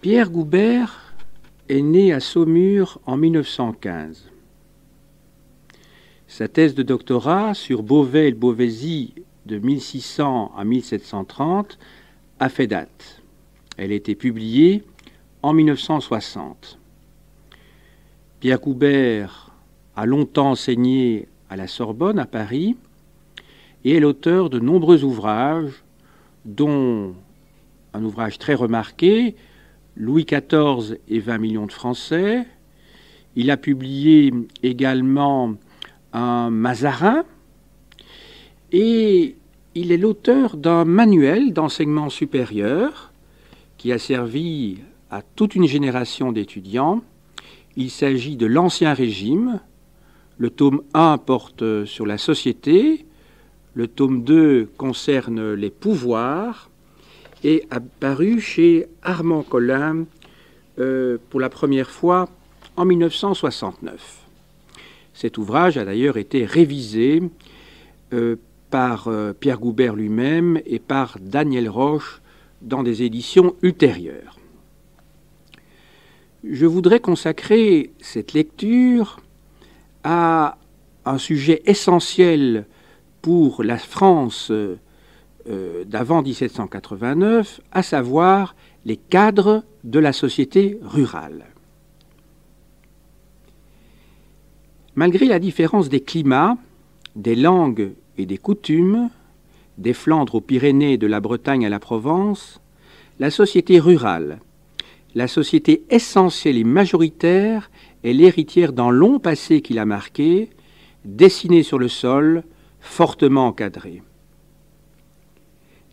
Pierre Goubert est né à Saumur en 1915. Sa thèse de doctorat sur Beauvais et le Beauvaisis de 1600 à 1730 a fait date. Elle a été publiée en 1960. Pierre Goubert a longtemps enseigné à la Sorbonne à Paris et est l'auteur de nombreux ouvrages, dont un ouvrage très remarqué, Louis XIV et 20 millions de Français. Il a publié également un Mazarin et il est l'auteur d'un manuel d'enseignement supérieur qui a servi à toute une génération d'étudiants. Il s'agit de l'Ancien Régime. Le tome 1 porte sur la société, le tome 2 concerne les pouvoirs et apparu chez Armand Collin pour la première fois en 1969. Cet ouvrage a d'ailleurs été révisé par Pierre Goubert lui-même et par Daniel Roche dans des éditions ultérieures. Je voudrais consacrer cette lecture à un sujet essentiel pour la France d'avant 1789, à savoir les cadres de la société rurale. Malgré la différence des climats, des langues et des coutumes, des Flandres aux Pyrénées, de la Bretagne à la Provence, la société rurale, la société essentielle et majoritaire, est l'héritière d'un long passé qui l'a marqué, dessiné sur le sol, fortement encadré.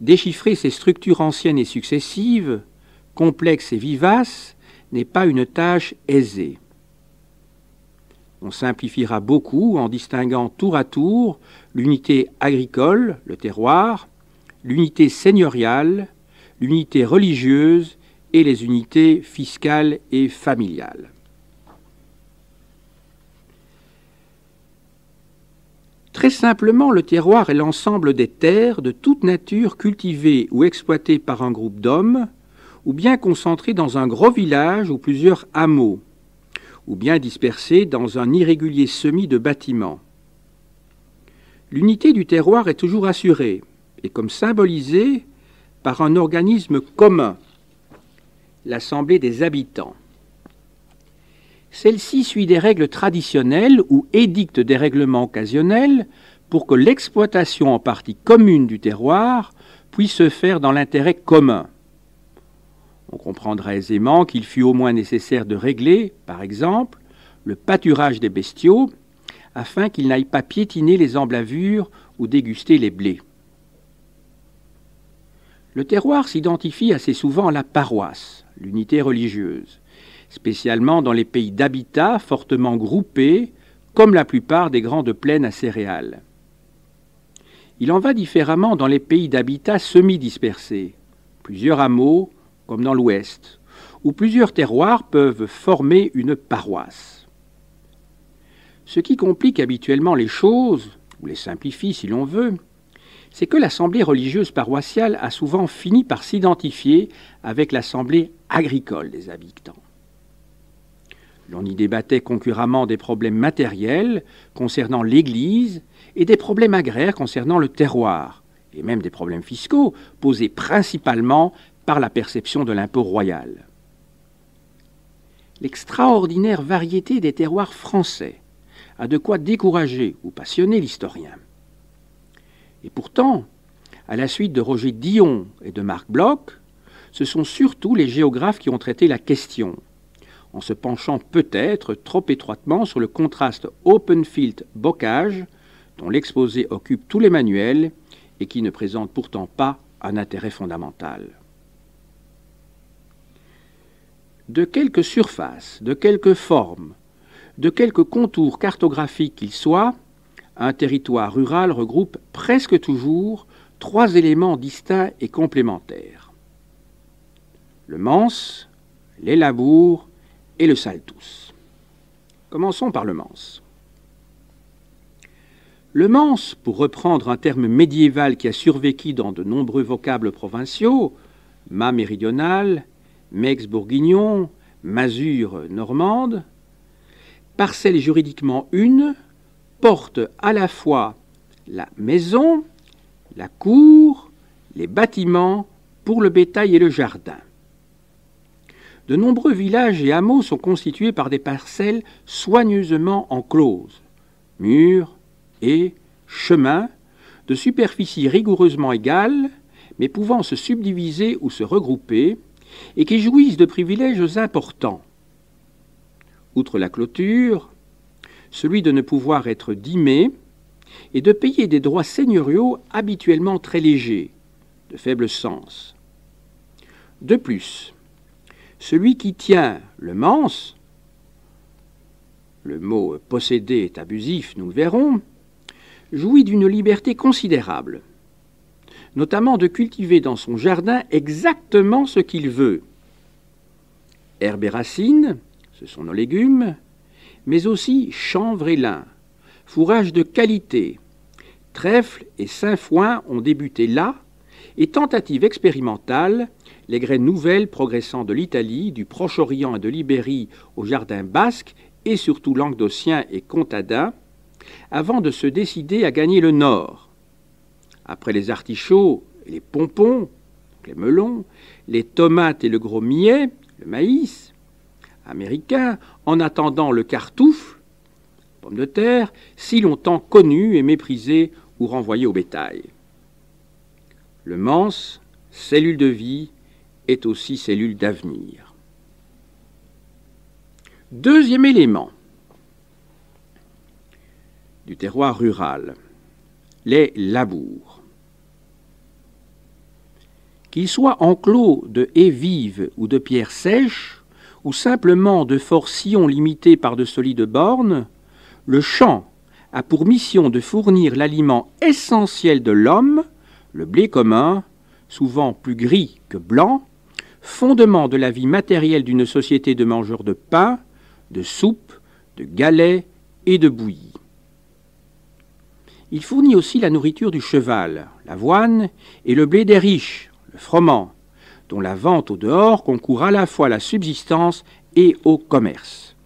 Déchiffrer ces structures anciennes et successives, complexes et vivaces, n'est pas une tâche aisée. On simplifiera beaucoup en distinguant tour à tour l'unité agricole, le terroir, l'unité seigneuriale, l'unité religieuse et les unités fiscales et familiales. Très simplement, le terroir est l'ensemble des terres de toute nature cultivées ou exploitées par un groupe d'hommes, ou bien concentrées dans un gros village ou plusieurs hameaux, ou bien dispersées dans un irrégulier semis de bâtiments. L'unité du terroir est toujours assurée, et comme symbolisée par un organisme commun, l'Assemblée des habitants. Celle-ci suit des règles traditionnelles ou édicte des règlements occasionnels pour que l'exploitation en partie commune du terroir puisse se faire dans l'intérêt commun. On comprendra aisément qu'il fut au moins nécessaire de régler, par exemple, le pâturage des bestiaux, afin qu'ils n'aillent pas piétiner les emblavures ou déguster les blés. Le terroir s'identifie assez souvent à la paroisse, l'unité religieuse, spécialement dans les pays d'habitat fortement groupés, comme la plupart des grandes plaines à céréales. Il en va différemment dans les pays d'habitat semi-dispersés, plusieurs hameaux, comme dans l'Ouest, où plusieurs terroirs peuvent former une paroisse. Ce qui complique habituellement les choses, ou les simplifie si l'on veut, c'est que l'assemblée religieuse paroissiale a souvent fini par s'identifier avec l'assemblée agricole des habitants. L'on y débattait concurremment des problèmes matériels concernant l'Église et des problèmes agraires concernant le terroir, et même des problèmes fiscaux posés principalement par la perception de l'impôt royal. L'extraordinaire variété des terroirs français a de quoi décourager ou passionner l'historien. Et pourtant, à la suite de Roger Dion et de Marc Bloch, ce sont surtout les géographes qui ont traité la question, en se penchant peut-être trop étroitement sur le contraste Openfield-Bocage, dont l'exposé occupe tous les manuels et qui ne présente pourtant pas un intérêt fondamental. De quelque surface, de quelque forme, de quelque contour cartographique qu'il soit, un territoire rural regroupe presque toujours trois éléments distincts et complémentaires: le manse, les labours et le saltus. Commençons par le manse. Le manse, pour reprendre un terme médiéval qui a survécu dans de nombreux vocables provinciaux, mât méridional, Mex-Bourguignon, Masure normande, parcelle juridiquement une, porte à la fois la maison, la cour, les bâtiments pour le bétail et le jardin. De nombreux villages et hameaux sont constitués par des parcelles soigneusement encloses, murs, haies, chemins, de superficie rigoureusement égale, mais pouvant se subdiviser ou se regrouper, et qui jouissent de privilèges importants. Outre la clôture, celui de ne pouvoir être dimé et de payer des droits seigneuriaux habituellement très légers, de faible sens. De plus, celui qui tient le manse, le mot posséder est abusif, nous le verrons, jouit d'une liberté considérable, notamment de cultiver dans son jardin exactement ce qu'il veut. Herbes et racines, ce sont nos légumes, mais aussi chanvre et lin, fourrage de qualité, trèfle et sainfoin ont débuté là, et tentatives expérimentales, les graines nouvelles progressant de l'Italie, du Proche-Orient et de l'Ibérie au jardin basque, et surtout languedocien et comtadin, avant de se décider à gagner le nord. Après les artichauts et les pompons, les melons, les tomates et le gros millet, le maïs américain, en attendant le cartoufle, pomme de terre, si longtemps connu et méprisé ou renvoyé au bétail. Le manse, cellule de vie, est aussi cellule d'avenir. Deuxième élément du terroir rural, les labours. Qu'ils soient enclos de haies vives ou de pierres sèches, ou simplement de forts sillons limités par de solides bornes, le champ a pour mission de fournir l'aliment essentiel de l'homme, le blé commun, souvent plus gris que blanc, fondement de la vie matérielle d'une société de mangeurs de pain, de soupe, de galets et de bouillie. Il fournit aussi la nourriture du cheval, l'avoine et le blé des riches, le froment, dont la vente au dehors concourt à la fois à la subsistance et au commerce.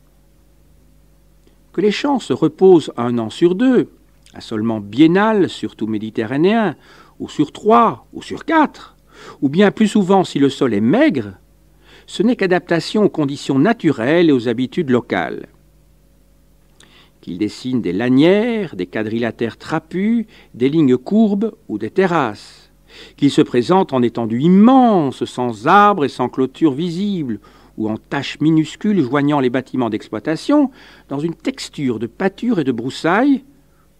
Que les champs se reposent 1 an sur 2, assolement biennal, surtout méditerranéen, ou sur 3, ou sur 4, ou bien plus souvent si le sol est maigre, ce n'est qu'adaptation aux conditions naturelles et aux habitudes locales. Qu'ils dessinent des lanières, des quadrilatères trapus, des lignes courbes ou des terrasses, qu'ils se présentent en étendues immenses, sans arbres et sans clôture visible, ou en taches minuscules joignant les bâtiments d'exploitation, dans une texture de pâture et de broussailles,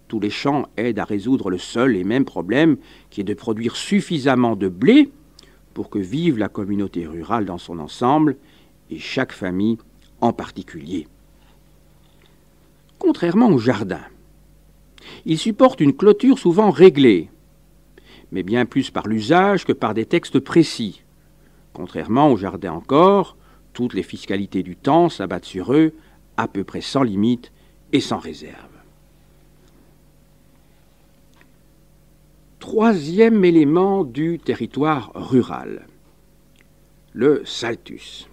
tous les champs aident à résoudre le seul et même problème qui est de produire suffisamment de blé pour que vive la communauté rurale dans son ensemble et chaque famille en particulier. Contrairement au jardin, il supporte une clôture souvent réglée, mais bien plus par l'usage que par des textes précis. Contrairement au jardin encore, toutes les fiscalités du temps s'abattent sur eux, à peu près sans limite et sans réserve. Troisième élément du territoire rural, le saltus.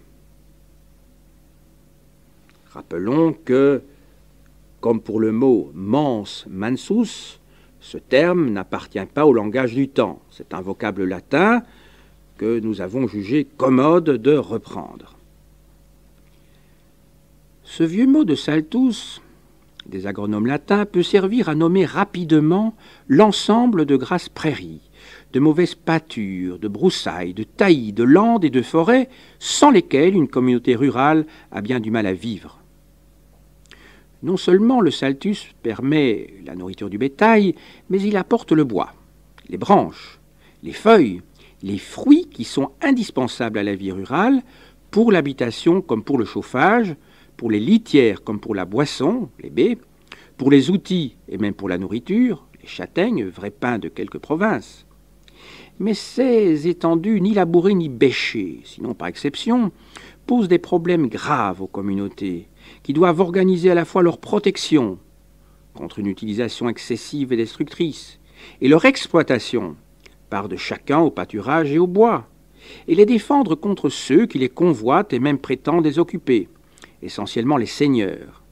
Rappelons que, comme pour le mot mens mansus, ce terme n'appartient pas au langage du temps. C'est un vocable latin que nous avons jugé commode de reprendre. Ce vieux mot de saltus, des agronomes latins, peut servir à nommer rapidement l'ensemble de grasses prairies, de mauvaises pâtures, de broussailles, de taillis, de landes et de forêts, sans lesquelles une communauté rurale a bien du mal à vivre. Non seulement le saltus permet la nourriture du bétail, mais il apporte le bois, les branches, les feuilles, les fruits qui sont indispensables à la vie rurale, pour l'habitation comme pour le chauffage, pour les litières comme pour la boisson, les baies, pour les outils et même pour la nourriture, les châtaignes, vrais pains de quelques provinces. Mais ces étendues ni labourées ni bêchées, sinon par exception, posent des problèmes graves aux communautés, qui doivent organiser à la fois leur protection contre une utilisation excessive et destructrice, et leur exploitation, part de chacun au pâturage et au bois, et les défendre contre ceux qui les convoitent et même prétendent les occuper, essentiellement les seigneurs.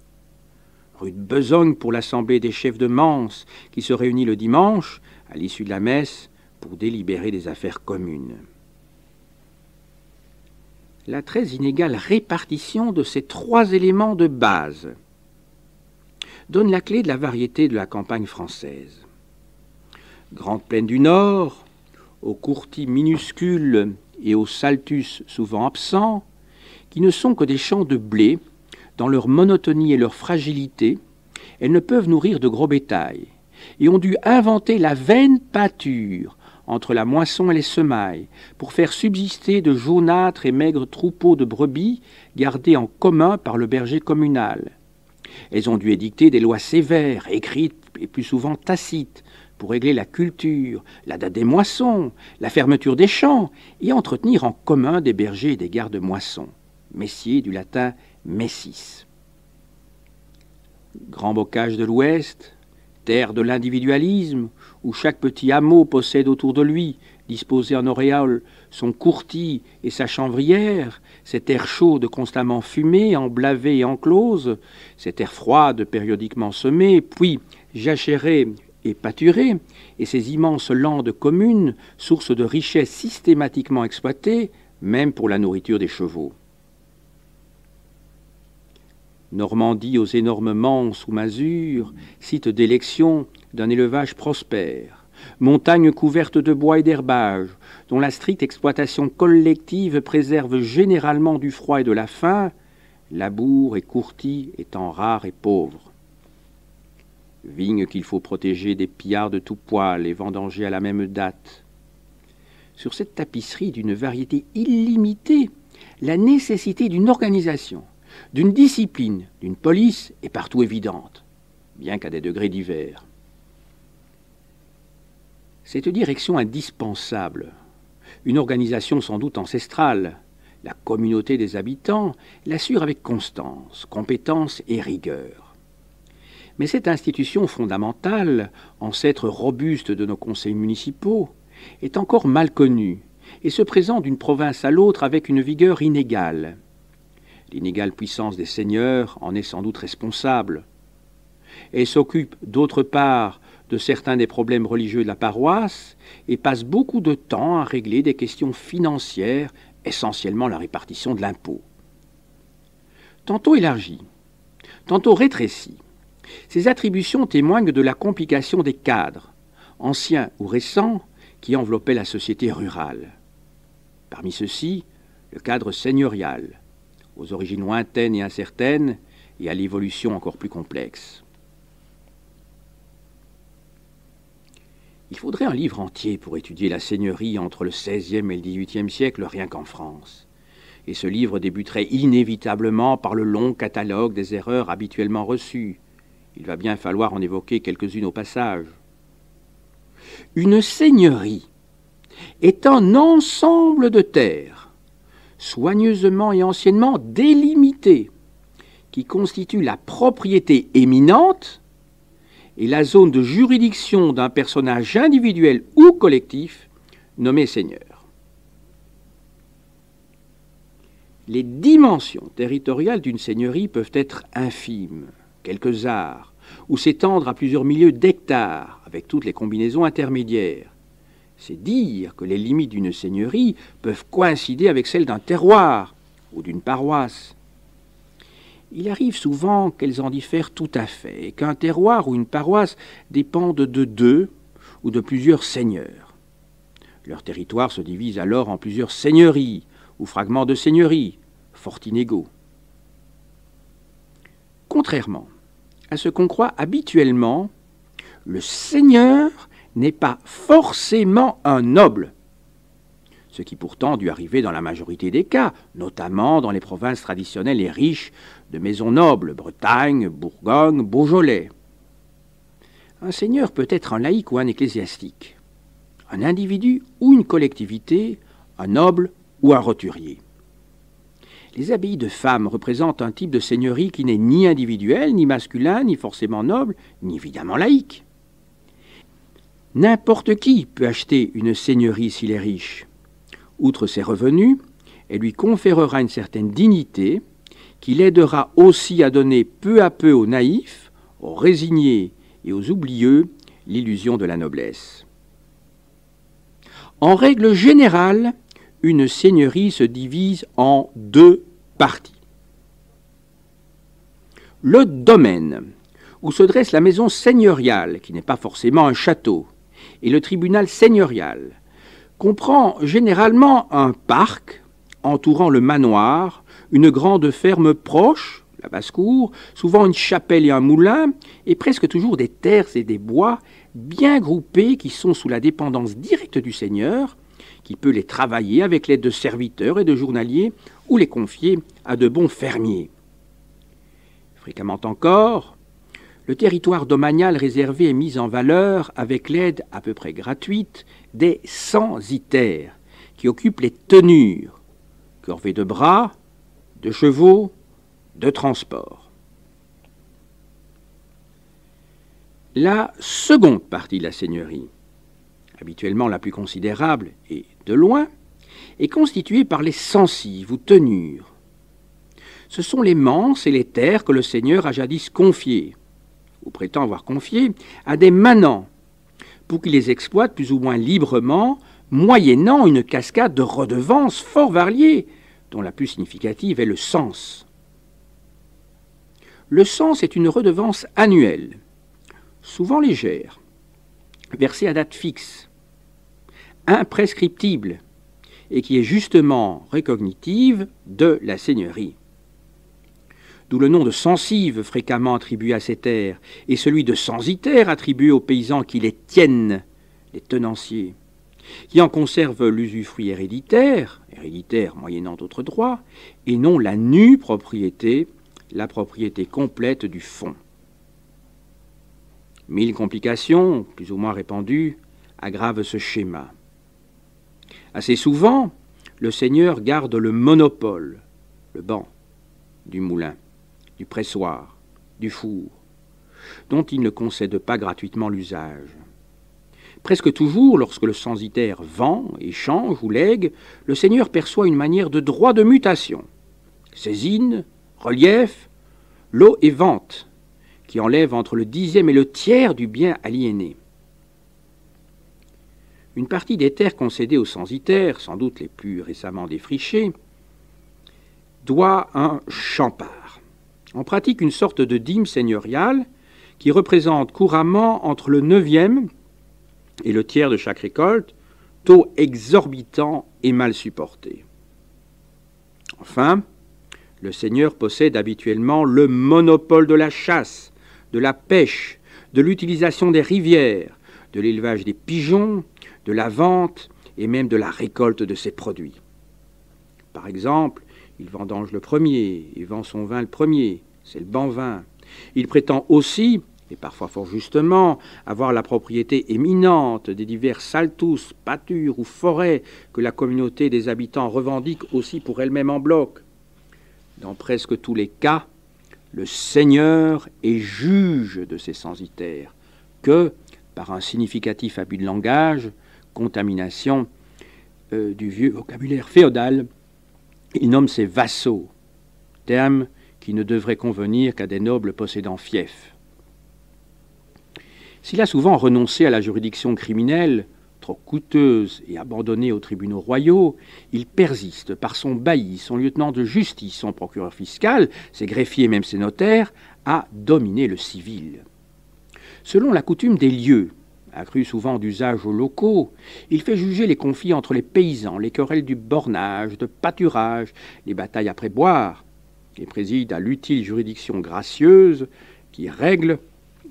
Rue de besogne pour l'assemblée des chefs de Manse qui se réunit le dimanche, à l'issue de la messe, pour délibérer des affaires communes. La très inégale répartition de ces trois éléments de base donne la clé de la variété de la campagne française. Grande plaine du Nord, aux courtis minuscules et aux saltus souvent absents, qui ne sont que des champs de blé, dans leur monotonie et leur fragilité, elles ne peuvent nourrir de gros bétail, et ont dû inventer la vaine pâture entre la moisson et les semailles, pour faire subsister de jaunâtres et maigres troupeaux de brebis gardés en commun par le berger communal. Elles ont dû édicter des lois sévères, écrites et plus souvent tacites, pour régler la culture, la date des moissons, la fermeture des champs, et entretenir en commun des bergers et des gardes-moissons. Messier du latin messis. Grand bocage de l'Ouest, terre de l'individualisme, où chaque petit hameau possède autour de lui, disposé en auréole, son courtis et sa chanvrière, cette air chaude constamment fumé, emblavé et enclose, cette air froide périodiquement semé, puis jachéré et pâturé, et ces immenses landes communes, source de richesses systématiquement exploitées, même pour la nourriture des chevaux. Normandie aux énormes manses ou masures, site d'élection d'un élevage prospère, montagne couverte de bois et d'herbage, dont la stricte exploitation collective préserve généralement du froid et de la faim, labour et courtis étant rares et pauvres. Vignes qu'il faut protéger des pillards de tout poil et vendanger à la même date. Sur cette tapisserie d'une variété illimitée, la nécessité d'une organisation, d'une discipline, d'une police est partout évidente, bien qu'à des degrés divers. Cette direction indispensable, une organisation sans doute ancestrale, la communauté des habitants, l'assure avec constance, compétence et rigueur. Mais cette institution fondamentale, ancêtre robuste de nos conseils municipaux, est encore mal connue et se présente d'une province à l'autre avec une vigueur inégale. L'inégale puissance des seigneurs en est sans doute responsable. Elle s'occupe d'autre part de certains des problèmes religieux de la paroisse et passe beaucoup de temps à régler des questions financières, essentiellement la répartition de l'impôt. Tantôt élargie, tantôt rétrécie, ces attributions témoignent de la complication des cadres, anciens ou récents, qui enveloppaient la société rurale. Parmi ceux-ci, le cadre seigneurial, aux origines lointaines et incertaines, et à l'évolution encore plus complexe. Il faudrait un livre entier pour étudier la seigneurie entre le XVIe et le XVIIIe siècle, rien qu'en France. Et ce livre débuterait inévitablement par le long catalogue des erreurs habituellement reçues. Il va bien falloir en évoquer quelques-unes au passage. Une seigneurie est un ensemble de terres, soigneusement et anciennement délimitées, qui constituent la propriété éminente et la zone de juridiction d'un personnage individuel ou collectif nommé seigneur. Les dimensions territoriales d'une seigneurie peuvent être infimes, quelques arts, ou s'étendre à plusieurs milliers d'hectares, avec toutes les combinaisons intermédiaires. C'est dire que les limites d'une seigneurie peuvent coïncider avec celles d'un terroir ou d'une paroisse. Il arrive souvent qu'elles en diffèrent tout à fait, et qu'un terroir ou une paroisse dépendent de deux ou de plusieurs seigneurs. Leur territoire se divise alors en plusieurs seigneuries ou fragments de seigneuries, fort inégaux. Contrairement à ce qu'on croit habituellement, le seigneur n'est pas forcément un noble, ce qui pourtant dû arriver dans la majorité des cas, notamment dans les provinces traditionnelles et riches de maisons nobles, Bretagne, Bourgogne, Beaujolais. Un seigneur peut être un laïc ou un ecclésiastique, un individu ou une collectivité, un noble ou un roturier. Les abbayes de femmes représentent un type de seigneurie qui n'est ni individuel, ni masculin, ni forcément noble, ni évidemment laïque. N'importe qui peut acheter une seigneurie s'il est riche, Outre ses revenus, elle lui conférera une certaine dignité qui l'aidera aussi à donner peu à peu aux naïfs, aux résignés et aux oublieux l'illusion de la noblesse. En règle générale, une seigneurie se divise en deux parties. Le domaine, où se dresse la maison seigneuriale, qui n'est pas forcément un château, et le tribunal seigneurial, comprend généralement un parc entourant le manoir, une grande ferme proche, la basse-cour, souvent une chapelle et un moulin, et presque toujours des terres et des bois bien groupés qui sont sous la dépendance directe du seigneur, qui peut les travailler avec l'aide de serviteurs et de journaliers ou les confier à de bons fermiers. Fréquemment encore, le territoire domanial réservé est mis en valeur avec l'aide à peu près gratuite des censitaires, qui occupent les tenures, corvées de bras, de chevaux, de transport. La seconde partie de la seigneurie, habituellement la plus considérable et de loin, est constituée par les censives ou tenures. Ce sont les manses et les terres que le seigneur a jadis confiées, ou prétend avoir confiées, à des manants, pour qu'ils les exploitent plus ou moins librement, moyennant une cascade de redevances fort variées, dont la plus significative est le cens. Le cens est une redevance annuelle, souvent légère, versée à date fixe, imprescriptible, et qui est justement recognitive de la seigneurie. D'où le nom de censive fréquemment attribué à ces terres, et celui de censitaire attribué aux paysans qui les tiennent, les tenanciers, qui en conservent l'usufruit héréditaire moyennant d'autres droits, et non la nue propriété, la propriété complète du fonds. 1000 complications, plus ou moins répandues, aggravent ce schéma. Assez souvent, le seigneur garde le monopole, le banc, du moulin, du pressoir, du four, dont il ne concède pas gratuitement l'usage. Presque toujours, lorsque le censitaire vend, échange ou lègue, le seigneur perçoit une manière de droit de mutation. Saisine, relief, lot et vente, qui enlève entre le dixième et le tiers du bien aliéné. Une partie des terres concédées aux censitaires, sans doute les plus récemment défrichées, doit un champard. On pratique une sorte de dîme seigneuriale qui représente couramment entre le 9e et le tiers de chaque récolte, taux exorbitant et mal supporté. Enfin, le seigneur possède habituellement le monopole de la chasse, de la pêche, de l'utilisation des rivières, de l'élevage des pigeons, de la vente et même de la récolte de ses produits. Par exemple, il vendange le premier et vend son vin le premier, c'est le bon vin. Il prétend aussi, et parfois fort justement, avoir la propriété éminente des divers saltus, pâtures ou forêts que la communauté des habitants revendique aussi pour elle-même en bloc. Dans presque tous les cas, le seigneur est juge de ces censitaires, que, par un significatif abus de langage, contamination du vieux vocabulaire féodal, il nomme ses vassaux, terme qui ne devrait convenir qu'à des nobles possédant fief. S'il a souvent renoncé à la juridiction criminelle, trop coûteuse et abandonnée aux tribunaux royaux, il persiste par son bailli, son lieutenant de justice, son procureur fiscal, ses greffiers et même ses notaires, à dominer le civil. Selon la coutume des lieux, accrue souvent d'usage aux locaux, il fait juger les conflits entre les paysans, les querelles du bornage, de pâturage, les batailles après boire, et préside à l'utile juridiction gracieuse qui règle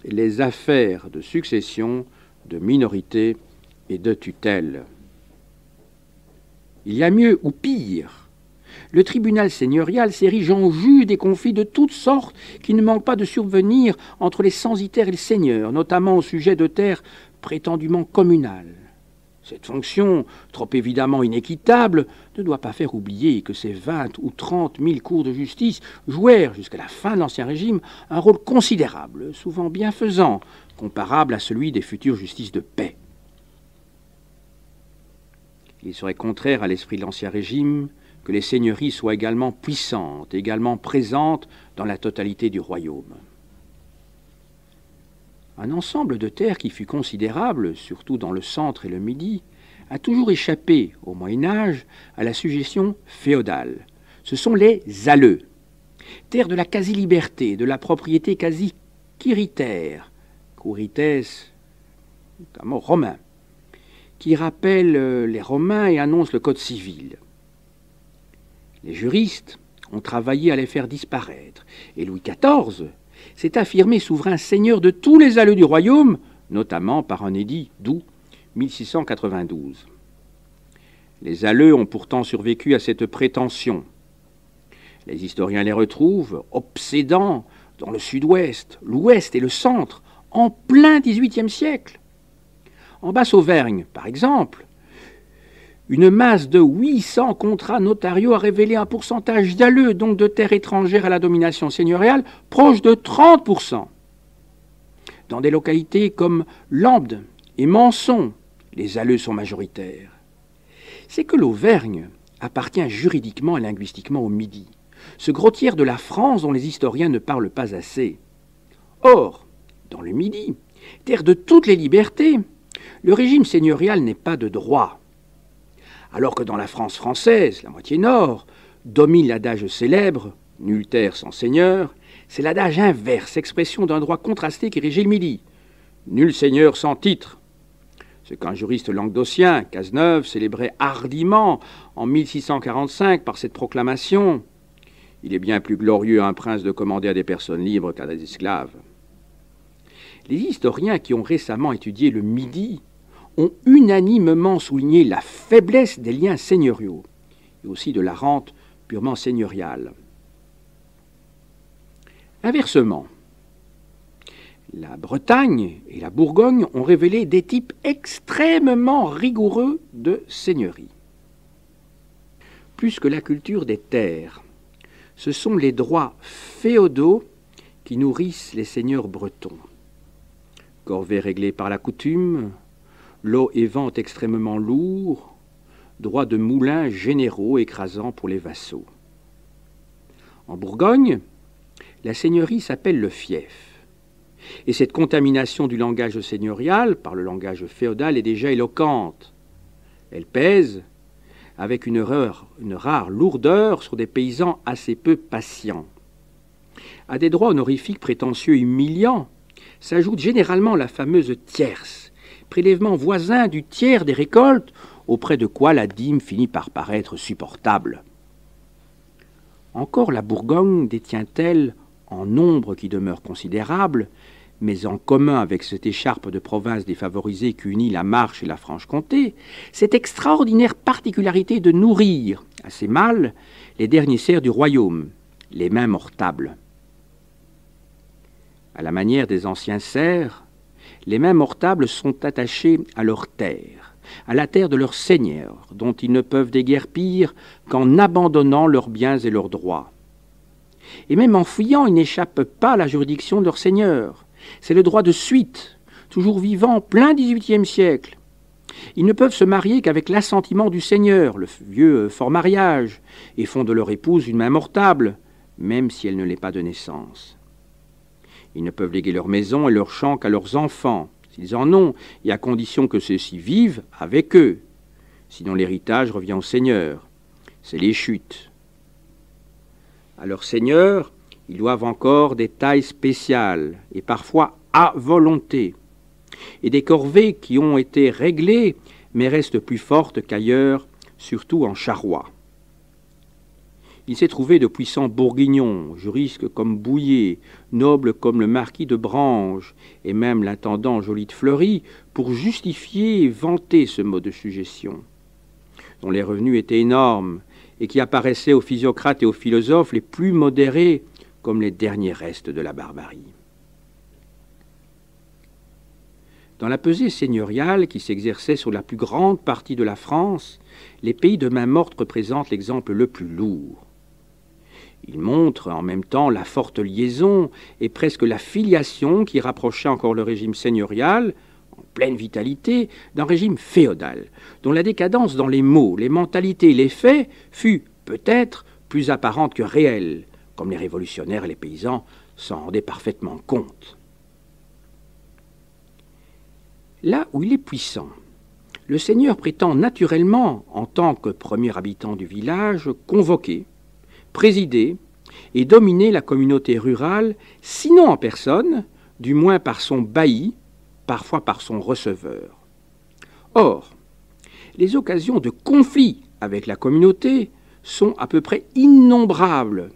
les affaires de succession, de minorité et de tutelle. Il y a mieux ou pire. Le tribunal seigneurial s'érige en juge des conflits de toutes sortes qui ne manquent pas de survenir entre les censitaires et les seigneurs, notamment au sujet de terres prétendument communales. Cette fonction, trop évidemment inéquitable, ne doit pas faire oublier que ces 20 ou 30 000 cours de justice jouèrent, jusqu'à la fin de l'Ancien Régime, un rôle considérable, souvent bienfaisant, comparable à celui des futures justices de paix. Il serait contraire à l'esprit de l'Ancien Régime que les seigneuries soient également puissantes, également présentes dans la totalité du royaume. Un ensemble de terres qui fut considérable, surtout dans le centre et le Midi, a toujours échappé, au Moyen-Âge, à la suggestion féodale. Ce sont les alleux, terres de la quasi-liberté, de la propriété quasi quiritaire, quirites, notamment romain, qui rappellent les Romains et annoncent le Code civil. Les juristes ont travaillé à les faire disparaître, et Louis XIV s'est affirmé souverain seigneur de tous les alleux du royaume, notamment par un édit d'août 1692. Les alleux ont pourtant survécu à cette prétention. Les historiens les retrouvent obsédants dans le sud-ouest, l'ouest et le centre, en plein XVIIIe siècle. En Basse-Auvergne, par exemple, une masse de 800 contrats notariaux a révélé un pourcentage d'alleux, donc de terres étrangères à la domination seigneuriale, proche de 30%. Dans des localités comme Lambde et Manson, les alleux sont majoritaires. C'est que l'Auvergne appartient juridiquement et linguistiquement au Midi, ce gros tiers de la France dont les historiens ne parlent pas assez. Or, dans le Midi, terre de toutes les libertés, le régime seigneurial n'est pas de droit. Alors que dans la France française, la moitié nord, domine l'adage célèbre « nul terre sans seigneur », c'est l'adage inverse, expression d'un droit contrasté qui régit le Midi. « Nul seigneur sans titre », ce qu'un juriste languedocien, Cazeneuve, célébrait hardiment en 1645 par cette proclamation. Il est bien plus glorieux un prince de commander à des personnes libres qu'à des esclaves. Les historiens qui ont récemment étudié le Midi ont unanimement souligné la faiblesse des liens seigneuriaux et aussi de la rente purement seigneuriale. Inversement, la Bretagne et la Bourgogne ont révélé des types extrêmement rigoureux de seigneurie. Plus que la culture des terres, ce sont les droits féodaux qui nourrissent les seigneurs bretons. Corvée réglée par la coutume, lot et vente extrêmement lourds, droits de moulins généraux écrasants pour les vassaux. En Bourgogne, la seigneurie s'appelle le fief. Et cette contamination du langage seigneurial par le langage féodal est déjà éloquente. Elle pèse avec une rare lourdeur sur des paysans assez peu patients. À des droits honorifiques prétentieux et humiliants s'ajoute généralement la fameuse tierce, prélèvement voisin du tiers des récoltes, auprès de quoi la dîme finit par paraître supportable. Encore la Bourgogne détient-elle, en nombre qui demeure considérable, mais en commun avec cette écharpe de provinces défavorisées qui unit la Marche et la Franche-Comté, cette extraordinaire particularité de nourrir, assez mal, les derniers serfs du royaume, les mains mortables. À la manière des anciens serfs, les mains mortables sont attachés à leur terre, à la terre de leur seigneur, dont ils ne peuvent déguerpir qu'en abandonnant leurs biens et leurs droits. Et même en fuyant, ils n'échappent pas à la juridiction de leur seigneur. C'est le droit de suite, toujours vivant en plein XVIIIe siècle. Ils ne peuvent se marier qu'avec l'assentiment du seigneur, le vieux fort mariage, et font de leur épouse une main mortable, même si elle ne l'est pas de naissance. Ils ne peuvent léguer leur maison et leurs champs qu'à leurs enfants, s'ils en ont, et à condition que ceux-ci vivent avec eux. Sinon l'héritage revient au seigneur. C'est les chutes. À leur seigneur, ils doivent encore des tailles spéciales, et parfois à volonté, et des corvées qui ont été réglées, mais restent plus fortes qu'ailleurs, surtout en charroi. Il s'est trouvé de puissants bourguignons, juristes comme Bouillet, nobles comme le marquis de Brange, et même l'intendant Joly de Fleury, pour justifier et vanter ce mode de suggestion, dont les revenus étaient énormes, et qui apparaissaient aux physiocrates et aux philosophes les plus modérés comme les derniers restes de la barbarie. Dans la pesée seigneuriale qui s'exerçait sur la plus grande partie de la France, les pays de main morte représentent l'exemple le plus lourd. Ils montrent en même temps la forte liaison et presque la filiation qui rapprochait encore le régime seigneurial, en pleine vitalité, d'un régime féodal, dont la décadence dans les mots, les mentalités et les faits fut, peut-être, plus apparente que réelle, comme les révolutionnaires et les paysans s'en rendaient parfaitement compte. Là où il est puissant, le seigneur prétend naturellement, en tant que premier habitant du village, convoquer, présider et dominer la communauté rurale, sinon en personne, du moins par son bailli, parfois par son receveur. Or, les occasions de conflit avec la communauté sont à peu près innombrables.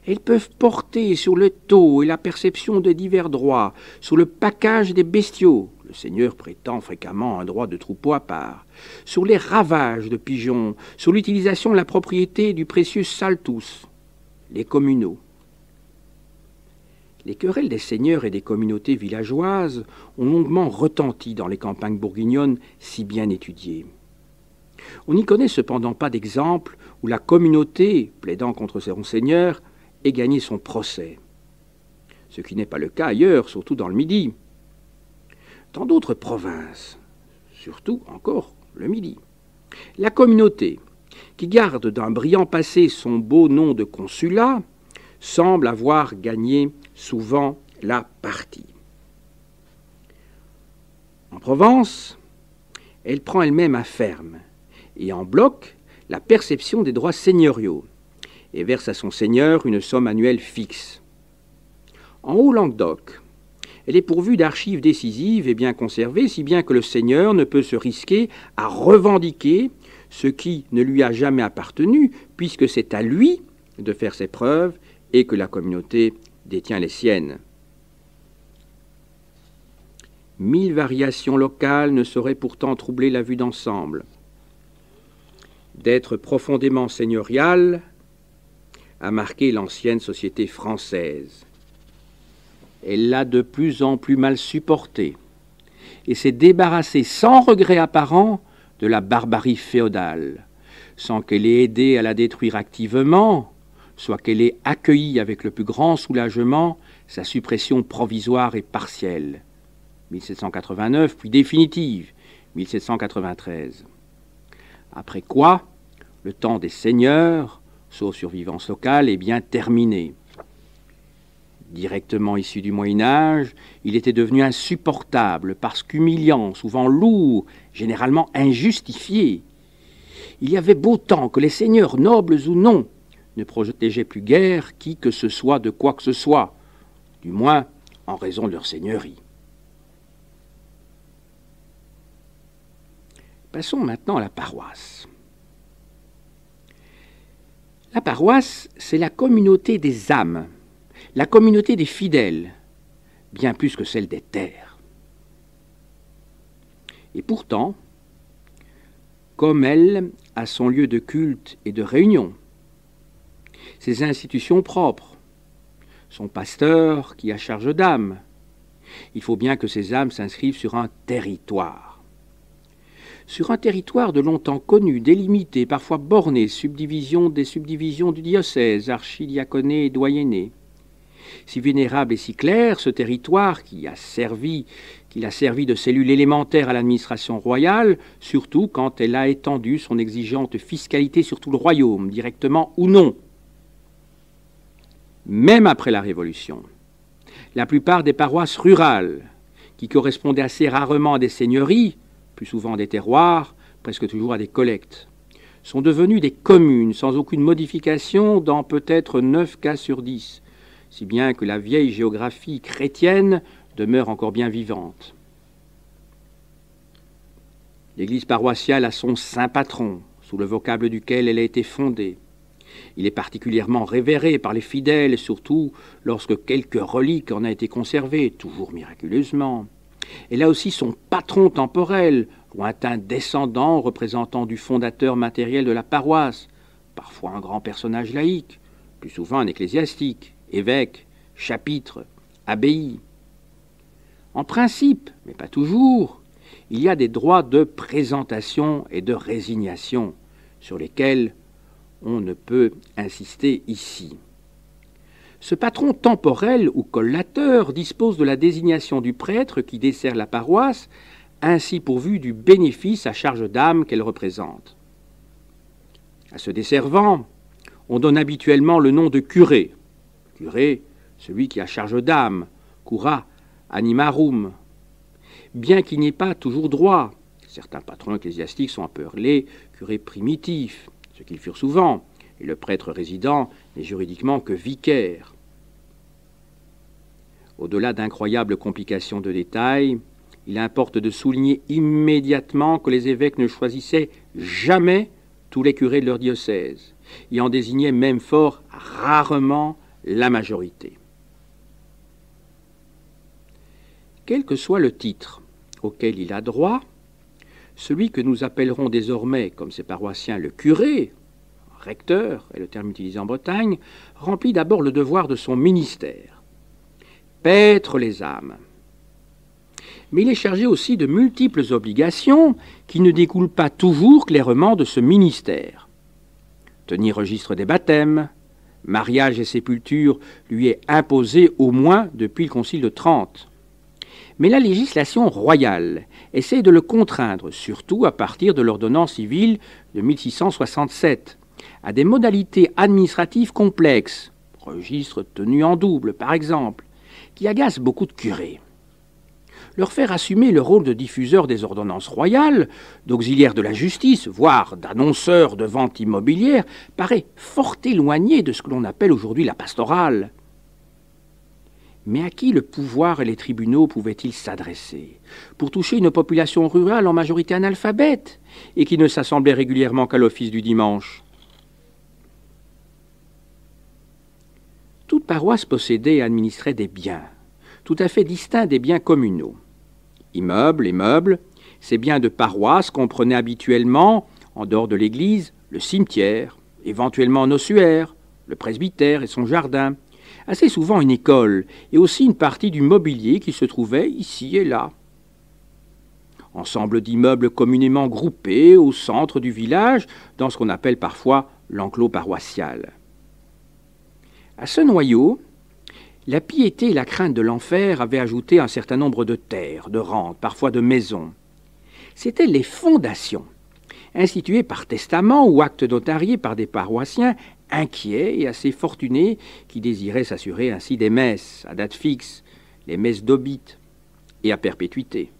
Elles peuvent porter sur le taux et la perception de divers droits, sur le package des bestiaux, le seigneur prétend fréquemment un droit de troupeau à part, sur les ravages de pigeons, sur l'utilisation de la propriété du précieux saltus, les communaux. Les querelles des seigneurs et des communautés villageoises ont longuement retenti dans les campagnes bourguignonnes si bien étudiées. On n'y connaît cependant pas d'exemple où la communauté, plaidant contre son seigneur, ait gagné son procès. Ce qui n'est pas le cas ailleurs, surtout dans le Midi. Dans d'autres provinces, surtout encore le Midi, la communauté, qui garde d'un brillant passé son beau nom de consulat, semble avoir gagné souvent la partie. En Provence, elle prend elle-même à ferme et en bloc la perception des droits seigneuriaux et verse à son seigneur une somme annuelle fixe. En Haut-Languedoc, elle est pourvue d'archives décisives et bien conservées, si bien que le seigneur ne peut se risquer à revendiquer ce qui ne lui a jamais appartenu, puisque c'est à lui de faire ses preuves et que la communauté détient les siennes. 1000 variations locales ne sauraient pourtant troubler la vue d'ensemble. D'être profondément seigneurial a marqué l'ancienne société française. Elle l'a de plus en plus mal supportée et s'est débarrassée sans regret apparent de la barbarie féodale, sans qu'elle ait aidé à la détruire activement, soit qu'elle ait accueilli avec le plus grand soulagement sa suppression provisoire et partielle, 1789, puis définitive, 1793. Après quoi, le temps des seigneurs, sauf survivance locale, est bien terminé. Directement issu du Moyen-Âge, il était devenu insupportable parce qu'humiliant, souvent lourd, généralement injustifié. Il y avait beau temps que les seigneurs, nobles ou non, ne protégeaient plus guère qui que ce soit de quoi que ce soit, du moins en raison de leur seigneurie. Passons maintenant à la paroisse. La paroisse, c'est la communauté des âmes, la communauté des fidèles, bien plus que celle des terres. Et pourtant, comme elle a son lieu de culte et de réunion, ses institutions propres, son pasteur qui a charge d'âmes, il faut bien que ces âmes s'inscrivent sur un territoire. Sur un territoire de longtemps connu, délimité, parfois borné, subdivision des subdivisions du diocèse, archidiaconé et doyenné. Si vénérable et si clair, ce territoire qui a servi de cellule élémentaire à l'administration royale, surtout quand elle a étendu son exigeante fiscalité sur tout le royaume, directement ou non. Même après la Révolution, la plupart des paroisses rurales, qui correspondaient assez rarement à des seigneuries, plus souvent des terroirs, presque toujours à des collectes, sont devenues des communes sans aucune modification dans peut-être 9 cas sur 10, si bien que la vieille géographie chrétienne demeure encore bien vivante. L'église paroissiale a son saint patron, sous le vocable duquel elle a été fondée. Il est particulièrement révéré par les fidèles, surtout lorsque quelques reliques en a été conservées, toujours miraculeusement. Elle a aussi son patron temporel, lointain descendant représentant du fondateur matériel de la paroisse, parfois un grand personnage laïque, plus souvent un ecclésiastique, évêque, chapitre, abbaye. En principe, mais pas toujours, il y a des droits de présentation et de résignation sur lesquels on ne peut insister ici. Ce patron temporel ou collateur dispose de la désignation du prêtre qui dessert la paroisse, ainsi pourvu du bénéfice à charge d'âme qu'elle représente. À ce desservant, on donne habituellement le nom de curé. Curé, celui qui a charge d'âme, cura animarum. Bien qu'il n'y ait pas toujours droit, certains patrons ecclésiastiques sont appelés curés primitifs, ce qu'ils furent souvent, et le prêtre résident n'est juridiquement que vicaire. Au-delà d'incroyables complications de détails, il importe de souligner immédiatement que les évêques ne choisissaient jamais tous les curés de leur diocèse, et en désignaient même fort rarement la majorité. Quel que soit le titre auquel il a droit, celui que nous appellerons désormais, comme ses paroissiens, le curé, recteur est le terme utilisé en Bretagne, remplit d'abord le devoir de son ministère, paître les âmes. Mais il est chargé aussi de multiples obligations qui ne découlent pas toujours clairement de ce ministère. Tenir registre des baptêmes, mariage et sépulture lui est imposé au moins depuis le Concile de Trente. Mais la législation royale essaie de le contraindre, surtout à partir de l'ordonnance civile de 1667, à des modalités administratives complexes, registre tenu en double par exemple, qui agacent beaucoup de curés. Leur faire assumer le rôle de diffuseur des ordonnances royales, d'auxiliaire de la justice, voire d'annonceur de vente immobilière, paraît fort éloigné de ce que l'on appelle aujourd'hui la pastorale. Mais à qui le pouvoir et les tribunaux pouvaient-ils s'adresser pour toucher une population rurale en majorité analphabète et qui ne s'assemblait régulièrement qu'à l'office du dimanche? Toute paroisse possédait et administrait des biens, tout à fait distincts des biens communaux. Immeubles et meubles, ces biens de paroisse comprenaient habituellement, en dehors de l'église, le cimetière, éventuellement un ossuaire, le presbytère et son jardin, assez souvent une école, et aussi une partie du mobilier qui se trouvait ici et là. Ensemble d'immeubles communément groupés au centre du village, dans ce qu'on appelle parfois l'enclos paroissial. À ce noyau, la piété et la crainte de l'enfer avaient ajouté un certain nombre de terres, de rentes, parfois de maisons. C'étaient les fondations, instituées par testament ou acte notarié par des paroissiens inquiets et assez fortunés qui désiraient s'assurer ainsi des messes à date fixe, les messes d'obit et à perpétuité.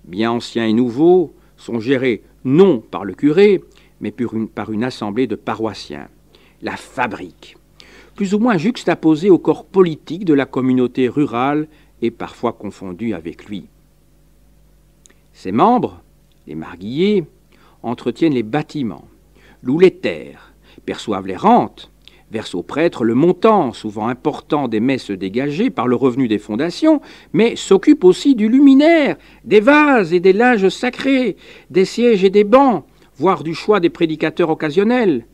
Biens anciens et nouveaux sont gérés non par le curé, mais par une assemblée de paroissiens, la fabrique, plus ou moins juxtaposée au corps politique de la communauté rurale et parfois confondue avec lui. Ses membres, les marguilliers, entretiennent les bâtiments, louent les terres, perçoivent les rentes, versent aux prêtres le montant, souvent important, des messes dégagées par le revenu des fondations, mais s'occupent aussi du luminaire, des vases et des linges sacrés, des sièges et des bancs, voire du choix des prédicateurs occasionnels.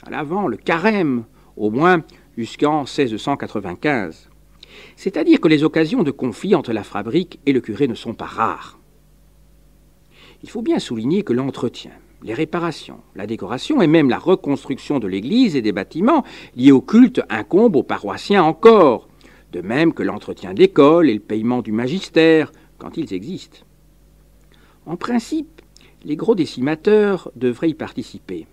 À l'avant, le carême, au moins jusqu'en 1695. C'est-à-dire que les occasions de conflit entre la fabrique et le curé ne sont pas rares. Il faut bien souligner que l'entretien, les réparations, la décoration et même la reconstruction de l'église et des bâtiments liés au culte incombent aux paroissiens encore, de même que l'entretien de l'école et le paiement du magistère, quand ils existent. En principe, les gros décimateurs devraient y participer.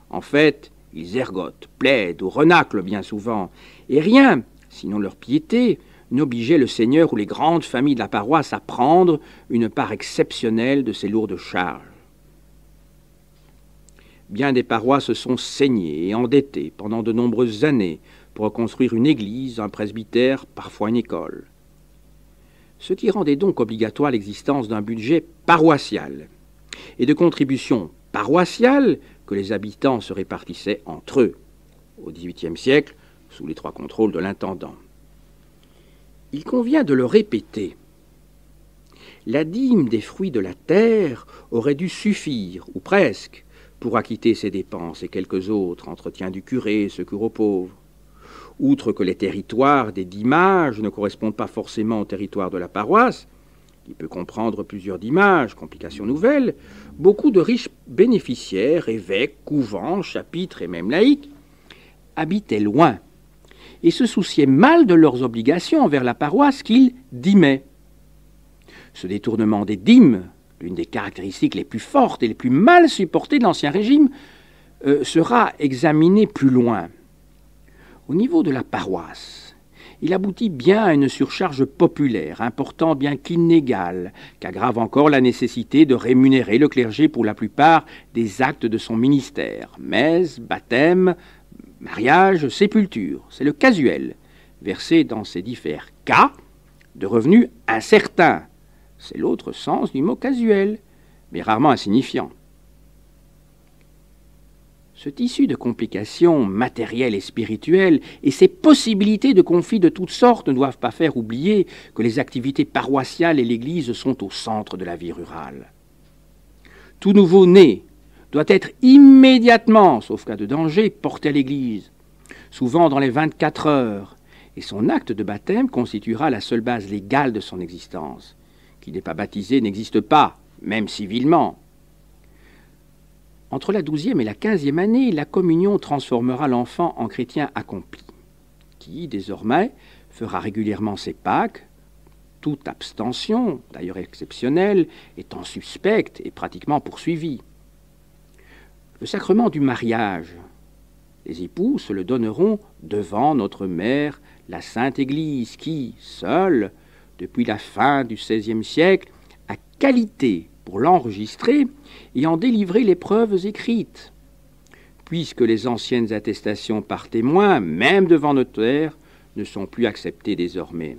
En fait, ils ergotent, plaident ou renaclent bien souvent, et rien, sinon leur piété, n'obligeait le seigneur ou les grandes familles de la paroisse à prendre une part exceptionnelle de ces lourdes charges. Bien des paroisses se sont saignées et endettées pendant de nombreuses années pour reconstruire une église, un presbytère, parfois une école. Ce qui rendait donc obligatoire l'existence d'un budget paroissial et de contributions paroissiales que les habitants se répartissaient entre eux, au XVIIIe siècle, sous les 3 contrôles de l'intendant. Il convient de le répéter. La dîme des fruits de la terre aurait dû suffire, ou presque, pour acquitter ces dépenses et quelques autres, entretien du curé, secours aux pauvres. Outre que les territoires des dimages ne correspondent pas forcément au territoire de la paroisse, qui peut comprendre plusieurs dimages, complications nouvelles, beaucoup de riches bénéficiaires, évêques, couvents, chapitres et même laïcs, habitaient loin et se souciaient mal de leurs obligations envers la paroisse qu'ils dîmaient. Ce détournement des dîmes, l'une des caractéristiques les plus fortes et les plus mal supportées de l'Ancien Régime, sera examiné plus loin. Au niveau de la paroisse, il aboutit bien à une surcharge populaire, important bien qu'inégale, qu'aggrave encore la nécessité de rémunérer le clergé pour la plupart des actes de son ministère, messe, baptême, mariage, sépulture. C'est le casuel, versé dans ces divers cas de revenus incertains. C'est l'autre sens du mot casuel, mais rarement insignifiant. Ce tissu de complications matérielles et spirituelles et ces possibilités de conflits de toutes sortes ne doivent pas faire oublier que les activités paroissiales et l'Église sont au centre de la vie rurale. Tout nouveau-né doit être immédiatement, sauf cas de danger, porté à l'Église, souvent dans les 24 heures, et son acte de baptême constituera la seule base légale de son existence. Qui n'est pas baptisé n'existe pas, même civilement. Entre la 12e et la 15e année, la communion transformera l'enfant en chrétien accompli, qui, désormais, fera régulièrement ses Pâques, toute abstention, d'ailleurs exceptionnelle, étant suspecte et pratiquement poursuivie. Le sacrement du mariage, les époux se le donneront devant notre mère, la Sainte Église, qui, seule, depuis la fin du XVIe siècle, a qualité pour l'enregistrer et en délivrer les preuves écrites, puisque les anciennes attestations par témoins, même devant notaire, ne sont plus acceptées désormais.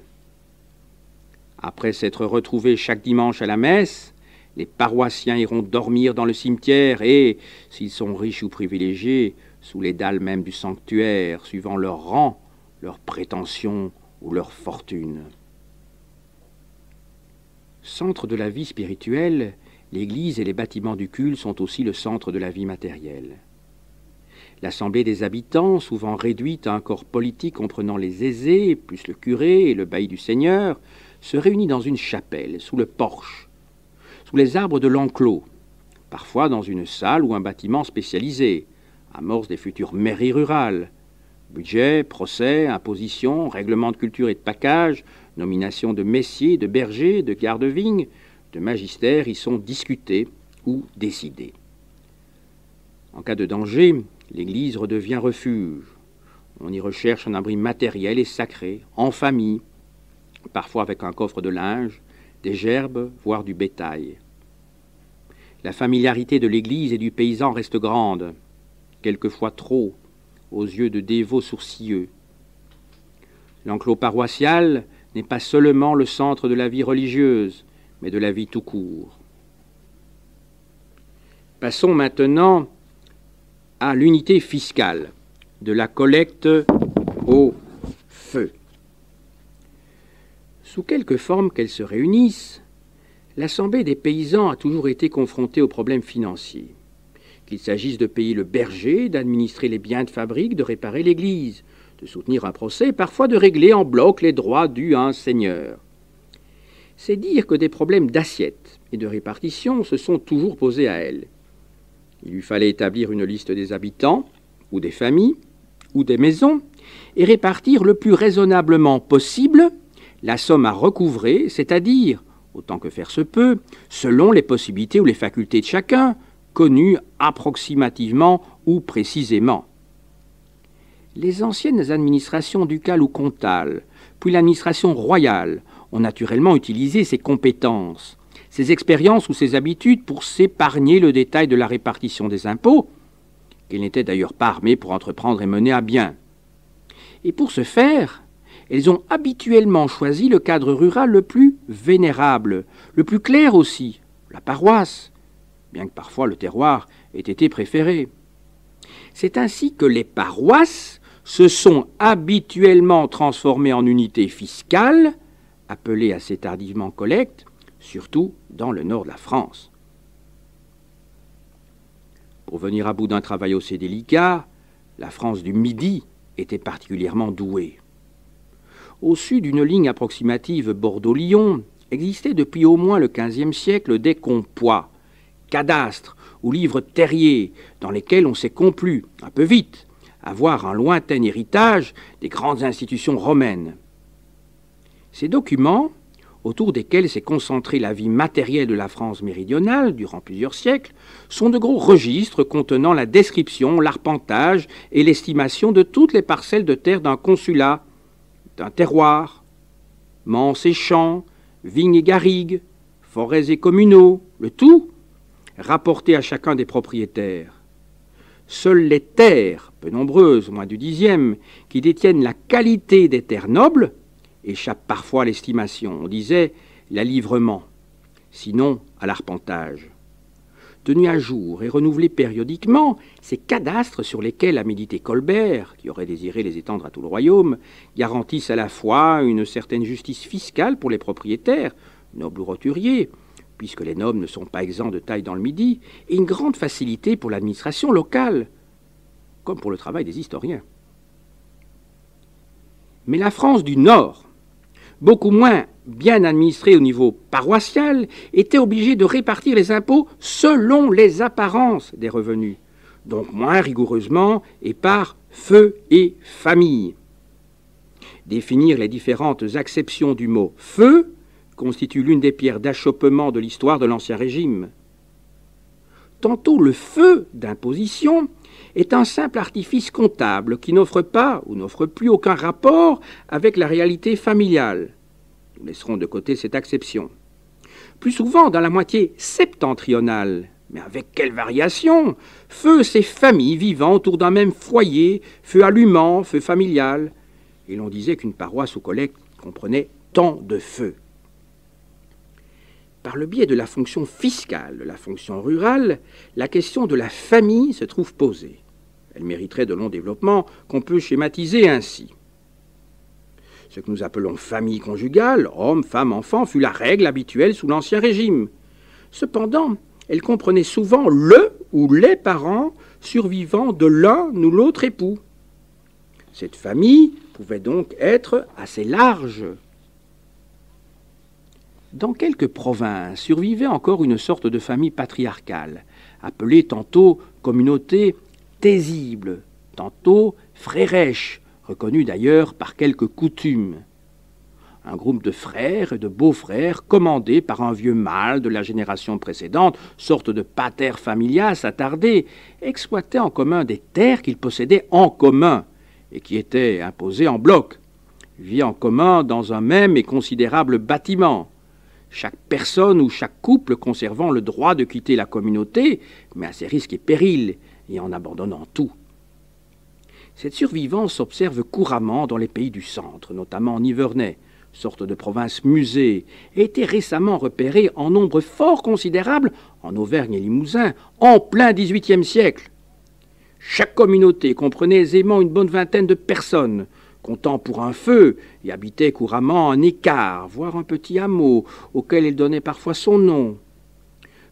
Après s'être retrouvés chaque dimanche à la messe, les paroissiens iront dormir dans le cimetière et, s'ils sont riches ou privilégiés, sous les dalles même du sanctuaire, suivant leur rang, leurs prétentions ou leur fortune. Centre de la vie spirituelle, l'Église et les bâtiments du culte sont aussi le centre de la vie matérielle. L'assemblée des habitants, souvent réduite à un corps politique comprenant les aisés, plus le curé et le bailli du Seigneur, se réunit dans une chapelle, sous le porche, sous les arbres de l'enclos, parfois dans une salle ou un bâtiment spécialisé, amorce des futures mairies rurales. Budget, procès, impositions, règlements de culture et de package, nomination de messiers, de bergers, de gardes-vignes, de magistères y sont discutés ou décidés. En cas de danger, l'Église redevient refuge. On y recherche un abri matériel et sacré, en famille, parfois avec un coffre de linge, des gerbes, voire du bétail. La familiarité de l'Église et du paysan reste grande, quelquefois trop, aux yeux de dévots sourcilleux. L'enclos paroissial n'est pas seulement le centre de la vie religieuse, mais de la vie tout court. Passons maintenant à l'unité fiscale, de la collecte au feu. Sous quelque forme qu'elles se réunissent, l'Assemblée des paysans a toujours été confrontée aux problèmes financiers. Qu'il s'agisse de payer le berger, d'administrer les biens de fabrique, de réparer l'église, de soutenir un procès, parfois de régler en bloc les droits dus à un seigneur. C'est dire que des problèmes d'assiette et de répartition se sont toujours posés à elle. Il lui fallait établir une liste des habitants, ou des familles, ou des maisons, et répartir le plus raisonnablement possible la somme à recouvrer, c'est-à-dire, autant que faire se peut, selon les possibilités ou les facultés de chacun, connues approximativement ou précisément. Les anciennes administrations ducales ou comtales, puis l'administration royale, ont naturellement utilisé ces compétences, ces expériences ou ces habitudes pour s'épargner le détail de la répartition des impôts, qu'elles n'étaient d'ailleurs pas armées pour entreprendre et mener à bien. Et pour ce faire, elles ont habituellement choisi le cadre rural le plus vénérable, le plus clair aussi, la paroisse, bien que parfois le terroir ait été préféré. C'est ainsi que les paroisses se sont habituellement transformées en unités fiscales, appelées assez tardivement collectes, surtout dans le nord de la France. Pour venir à bout d'un travail aussi délicat, la France du Midi était particulièrement douée. Au sud d'une ligne approximative Bordeaux-Lyon, existaient depuis au moins le XVe siècle des compois, cadastres ou livres terriers, dans lesquels on s'est complu, un peu vite, avoir un lointain héritage des grandes institutions romaines. Ces documents, autour desquels s'est concentrée la vie matérielle de la France méridionale durant plusieurs siècles, sont de gros registres contenant la description, l'arpentage et l'estimation de toutes les parcelles de terre d'un consulat, d'un terroir, manses et champs, vignes et garrigues, forêts et communaux, le tout rapporté à chacun des propriétaires. Seules les terres, peu nombreuses, moins du 10e, qui détiennent la qualité des terres nobles, échappent parfois à l'estimation. On disait l'alivrement, sinon à l'arpentage. Tenus à jour et renouvelés périodiquement, ces cadastres sur lesquels a médité Colbert, qui aurait désiré les étendre à tout le royaume, garantissent à la fois une certaine justice fiscale pour les propriétaires, nobles ou roturiers, puisque les nobles ne sont pas exempts de taille dans le Midi, et une grande facilité pour l'administration locale, comme pour le travail des historiens. Mais la France du Nord, beaucoup moins bien administrée au niveau paroissial, était obligée de répartir les impôts selon les apparences des revenus, donc moins rigoureusement et par feu et famille. Définir les différentes acceptions du mot « feu » constitue l'une des pierres d'achoppement de l'histoire de l'Ancien Régime. Tantôt le feu d'imposition est un simple artifice comptable qui n'offre pas ou n'offre plus aucun rapport avec la réalité familiale. Nous laisserons de côté cette acception. Plus souvent dans la moitié septentrionale, mais avec quelle variation! Feu, c'est familles vivant autour d'un même foyer, feu allumant, feu familial. Et l'on disait qu'une paroisse ou collecte comprenait tant de feux. Par le biais de la fonction fiscale, de la fonction rurale, la question de la famille se trouve posée. Elle mériterait de longs développements qu'on peut schématiser ainsi. Ce que nous appelons famille conjugale, hommes, femmes, enfants, fut la règle habituelle sous l'Ancien Régime. Cependant, elle comprenait souvent le ou les parents survivants de l'un ou l'autre époux. Cette famille pouvait donc être assez large. Dans quelques provinces survivait encore une sorte de famille patriarcale, appelée tantôt communauté taisible, tantôt frérèche, reconnue d'ailleurs par quelques coutumes. Un groupe de frères et de beaux-frères commandés par un vieux mâle de la génération précédente, sorte de pater familias attardé, exploitait en commun des terres qu'ils possédaient en commun et qui étaient imposées en bloc, vie en commun dans un même et considérable bâtiment. Chaque personne ou chaque couple conservant le droit de quitter la communauté, mais à ses risques et périls, et en abandonnant tout. Cette survivance s'observe couramment dans les pays du centre, notamment en Nivernais, sorte de province musée, et a été récemment repérée en nombre fort considérable en Auvergne et Limousin, en plein XVIIIe siècle. Chaque communauté comprenait aisément une bonne vingtaine de personnes, comptant pour un feu, et habitait couramment un écart, voire un petit hameau, auquel il donnait parfois son nom.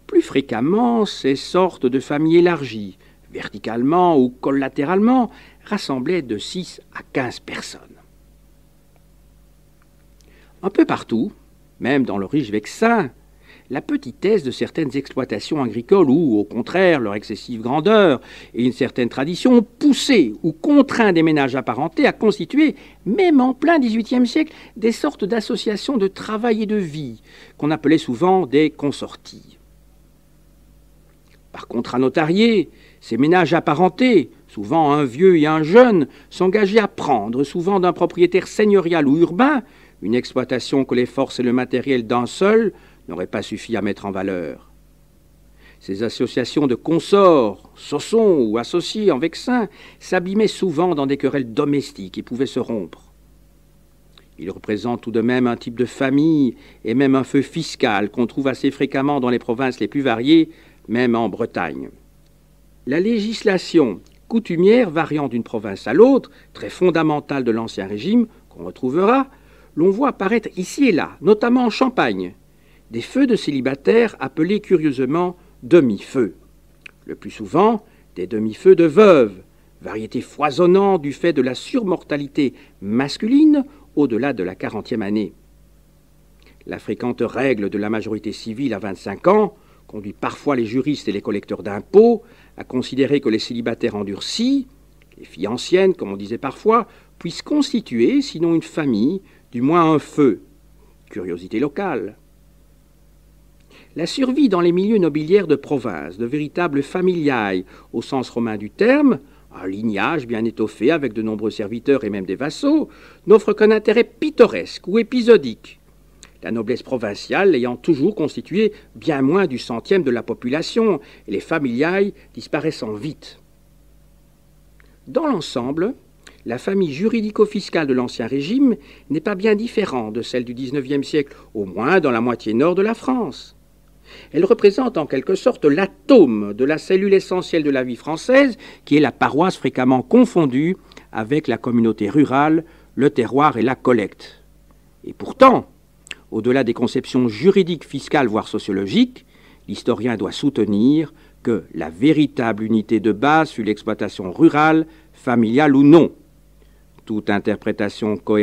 Plus fréquemment, ces sortes de familles élargies, verticalement ou collatéralement, rassemblaient de 6 à 15 personnes. Un peu partout, même dans le riche Vexin, la petitesse de certaines exploitations agricoles ou, au contraire, leur excessive grandeur et une certaine tradition ont poussé ou contraint des ménages apparentés à constituer, même en plein XVIIIe siècle, des sortes d'associations de travail et de vie, qu'on appelait souvent des consorties. Par contrat notarié, ces ménages apparentés, souvent un vieux et un jeune, s'engageaient à prendre, souvent d'un propriétaire seigneurial ou urbain, une exploitation que les forces et le matériel d'un seul n'aurait pas suffi à mettre en valeur. Ces associations de consorts, saussons ou associés en Vexin s'abîmaient souvent dans des querelles domestiques et pouvaient se rompre. Ils représentent tout de même un type de famille et même un feu fiscal qu'on trouve assez fréquemment dans les provinces les plus variées, même en Bretagne. La législation coutumière variant d'une province à l'autre, très fondamentale de l'Ancien Régime, qu'on retrouvera, l'on voit apparaître ici et là, notamment en Champagne, des feux de célibataires appelés curieusement demi-feux. Le plus souvent, des demi-feux de veuves, variété foisonnante du fait de la surmortalité masculine au-delà de la 40e année. La fréquente règle de la majorité civile à 25 ans conduit parfois les juristes et les collecteurs d'impôts à considérer que les célibataires endurcis, les filles anciennes, comme on disait parfois, puissent constituer, sinon une famille, du moins un feu. Curiosité locale. La survie dans les milieux nobiliaires de province, de véritables familiailles au sens romain du terme, un lignage bien étoffé avec de nombreux serviteurs et même des vassaux, n'offre qu'un intérêt pittoresque ou épisodique, la noblesse provinciale ayant toujours constitué bien moins du centième de la population et les familiailles disparaissant vite. Dans l'ensemble, la famille juridico-fiscale de l'Ancien Régime n'est pas bien différente de celle du XIXe siècle, au moins dans la moitié nord de la France. Elle représente en quelque sorte l'atome de la cellule essentielle de la vie française, qui est la paroisse fréquemment confondue avec la communauté rurale, le terroir et la collecte. Et pourtant, au-delà des conceptions juridiques, fiscales, voire sociologiques, l'historien doit soutenir que la véritable unité de base fut l'exploitation rurale, familiale ou non. Toute interprétation cohérente